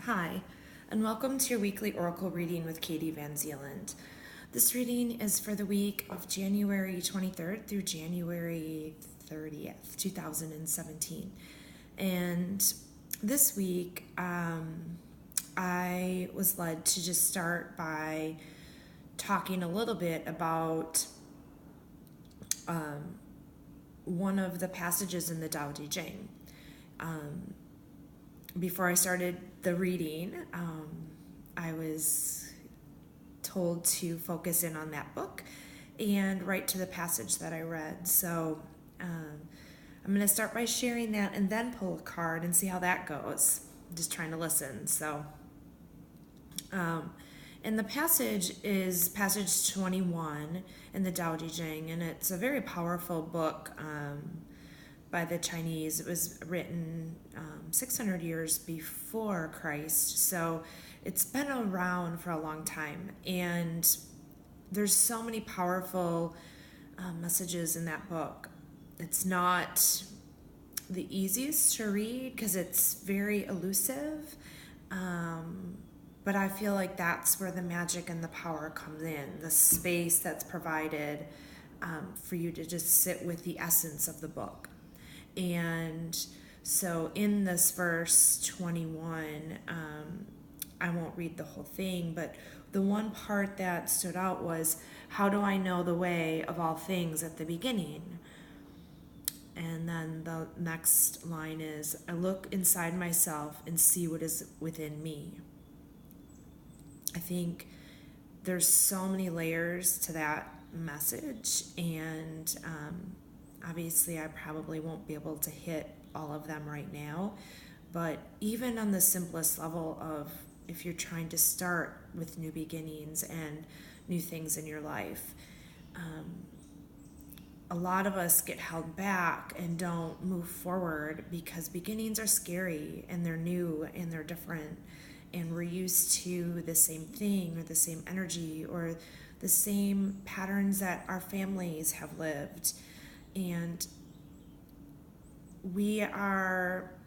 Hi, and welcome to your weekly Oracle reading with Katie VanZeeland. This reading is for the week of January 23rd through January 30th, 2017. And this week, I was led to just start by talking a little bit about one of the passages in the Tao Te Ching. Before I started the reading, I was told to focus in on that book and write to the passage that I read. So I'm going to start by sharing that and then pull a card and see how that goes. I'm just trying to listen. So, and the passage is passage 21 in the Tao Te Ching, and it's a very powerful book by the Chinese. It was written 600 years before Christ, so it's been around for a long time, and there's so many powerful messages in that book. It's not the easiest to read because it's very elusive, but I feel like that's where the magic and the power comes in, the space that's provided for you to just sit with the essence of the book. And so in this verse 21, I won't read the whole thing, but the one part that stood out was, how do I know the way of all things at the beginning? And then the next line is, I look inside myself and see what is within me. I think there's so many layers to that message, and obviously, I probably won't be able to hit all of them right now, but even on the simplest level of if you're trying to start with new beginnings and new things in your life, a lot of us get held back and don't move forward because beginnings are scary and they're new and they're different, and we're used to the same thing or the same energy or the same patterns that our families have lived. And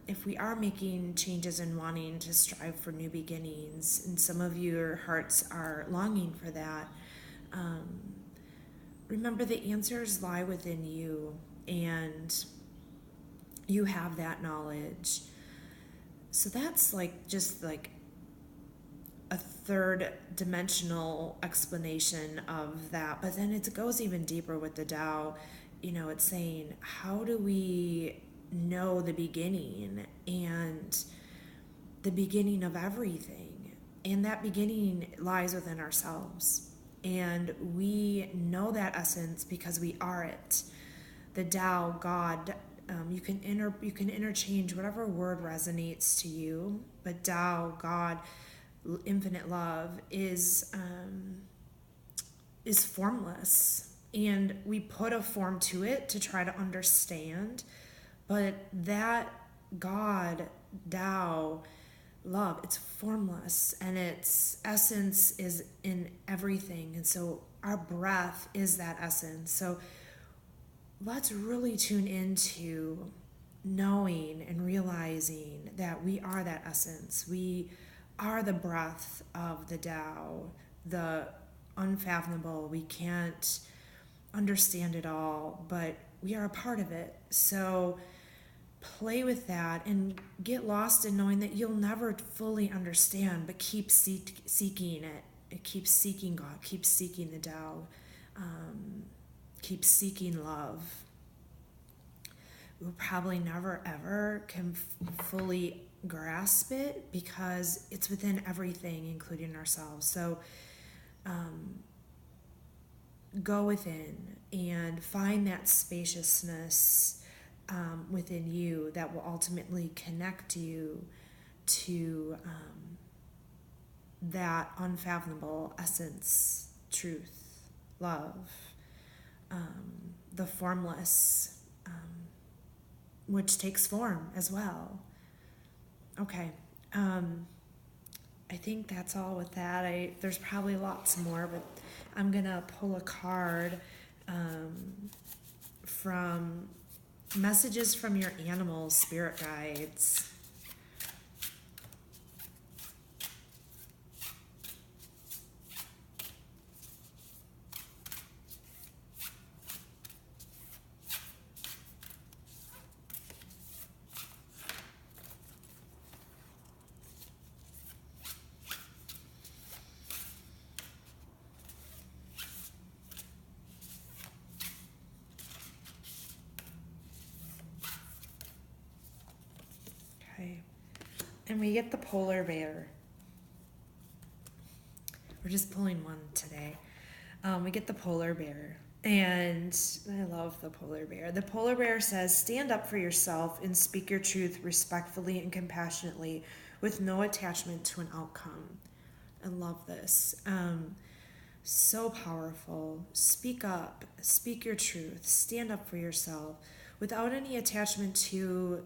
if we are making changes and wanting to strive for new beginnings, and some of your hearts are longing for that, remember the answers lie within you, and you have that knowledge. So that's just a third dimensional explanation of that. But then it goes even deeper with the Tao. It's saying, how do we know the beginning and the beginning of everything? And that beginning lies within ourselves. And we know that essence because we are it. The Tao, God, you can interchange whatever word resonates to you, but Tao, God, infinite love is formless. And we put a form to it to try to understand, but that God, Tao, love, it's formless, and its essence is in everything. And so our breath is that essence. So let's really tune into knowing and realizing that we are that essence. We are the breath of the Tao, the unfathomable. We can't understand it all, but we are a part of it. So play with that and get lost in knowing that you'll never fully understand, but keep seeking it. Keep seeking God, keep seeking the Tao, keep seeking love. We'll probably never ever can fully grasp it because it's within everything, including ourselves. So go within and find that spaciousness within you that will ultimately connect you to that unfathomable essence, truth, love, the formless, which takes form as well. Okay. I think that's all with that. There's probably lots more, but I'm going to pull a card from messages from your animals, spirit guides. And we get the polar bear. We're just pulling one today. We get the polar bear. And I love the polar bear. The polar bear says, stand up for yourself and speak your truth respectfully and compassionately with no attachment to an outcome. I love this. So powerful. Speak up. Speak your truth. Stand up for yourself without any attachment to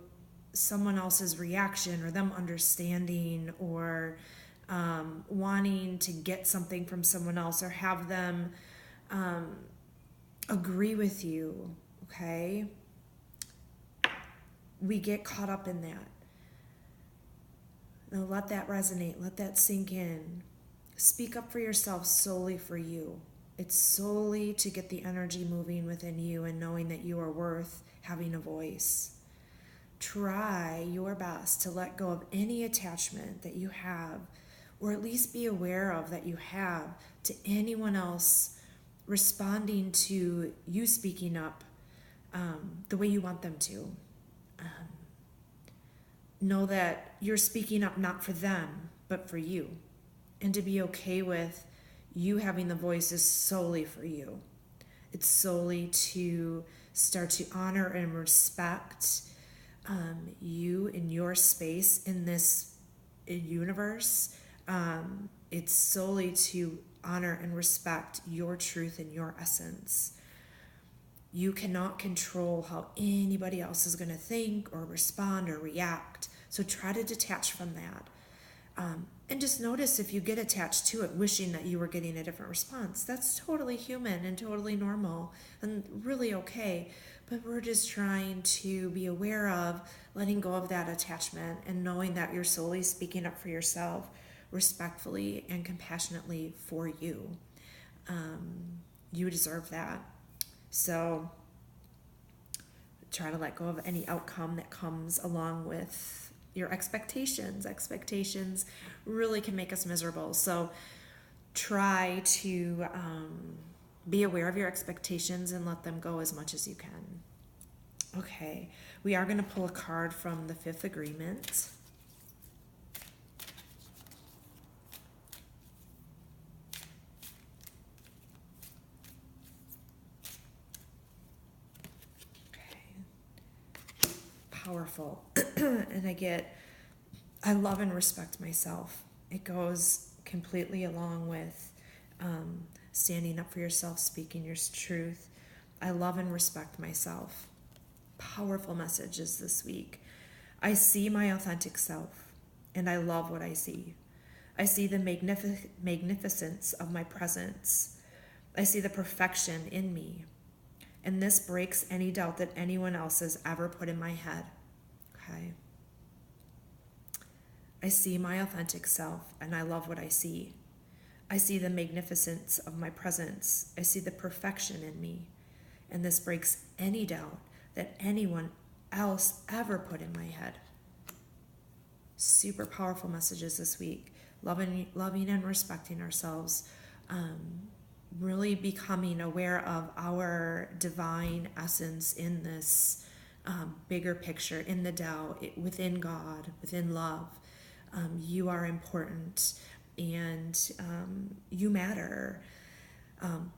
someone else's reaction or them understanding or wanting to get something from someone else or have them agree with you, okay? We get caught up in that. Now let that resonate. Let that sink in. Speak up for yourself solely for you. It's solely to get the energy moving within you and knowing that you are worth having a voice. Try your best to let go of any attachment that you have, or at least be aware of that you have, to anyone else responding to you speaking up the way you want them to. Know that you're speaking up not for them, but for you. And to be okay with you having the voice is solely for you. It's solely to start to honor and respect you in your space in this universe. It's solely to honor and respect your truth and your essence. You cannot control how anybody else is going to think or respond or react. So try to detach from that. And just notice if you get attached to it, wishing that you were getting a different response. That's totally human and totally normal and really okay. But we're just trying to be aware of letting go of that attachment and knowing that you're solely speaking up for yourself respectfully and compassionately for you. You deserve that. So try to let go of any outcome that comes along with your expectations. Expectations really can make us miserable. So try to be aware of your expectations and let them go as much as you can. Okay, we are going to pull a card from the Fifth Agreement. Powerful. And I love and respect myself. It goes completely along with standing up for yourself, speaking your truth. I love and respect myself. Powerful messages this week. I see my authentic self, and I love what I see. I see the magnificence of my presence. I see the perfection in me. And this breaks any doubt that anyone else has ever put in my head. Okay. I see my authentic self, and I love what I see. I see the magnificence of my presence. I see the perfection in me. And this breaks any doubt that anyone else ever put in my head. Super powerful messages this week. Loving and respecting ourselves. Really becoming aware of our divine essence in this bigger picture, in the Tao, within God, within love. You are important and you matter.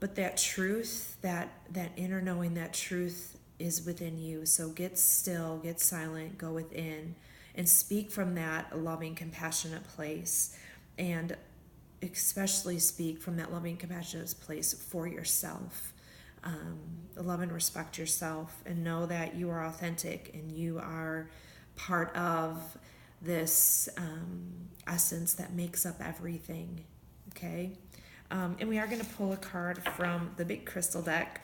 But that truth, that inner knowing, that truth is within you. So get still, get silent, go within, and speak from that loving, compassionate place. And especially speak from that loving, compassionate place for yourself. Love and respect yourself and know that you are authentic and you are part of this essence that makes up everything. Okay? And we are going to pull a card from the big crystal deck.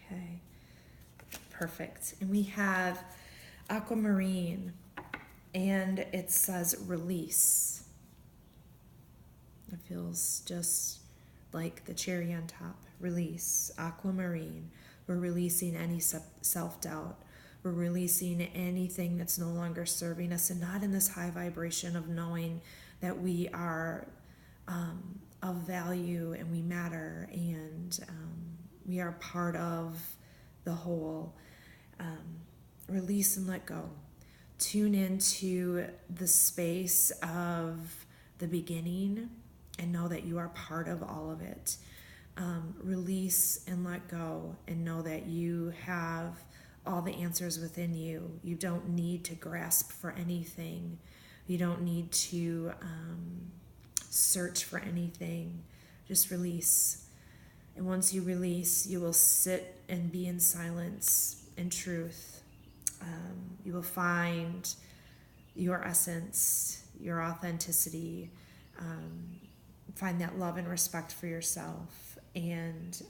Okay, perfect. And we have Aquamarine, and it says release. It feels just like the cherry on top. Release, Aquamarine. We're releasing any self-doubt. We're releasing anything that's no longer serving us and not in this high vibration of knowing that we are of value and we matter and we are part of the whole. Release and let go. Tune into the space of the beginning and know that you are part of all of it. Release and let go and know that you have all the answers within you. You don't need to grasp for anything. You don't need to search for anything. Just release. And once you release, you will sit and be in silence and truth. You will find your essence, your authenticity, find that love and respect for yourself, and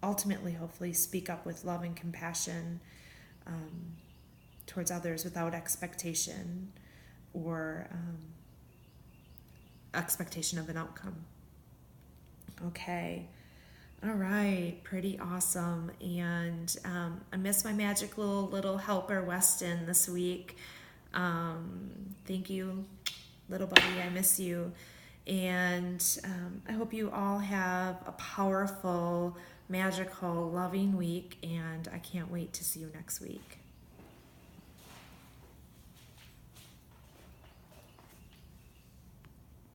ultimately, hopefully, speak up with love and compassion towards others without expectation or expectation of an outcome. Okay. All right, pretty awesome. And I miss my magical little helper, Weston, this week. Thank you, little buddy. I miss you. And I hope you all have a powerful, magical, loving week. And I can't wait to see you next week.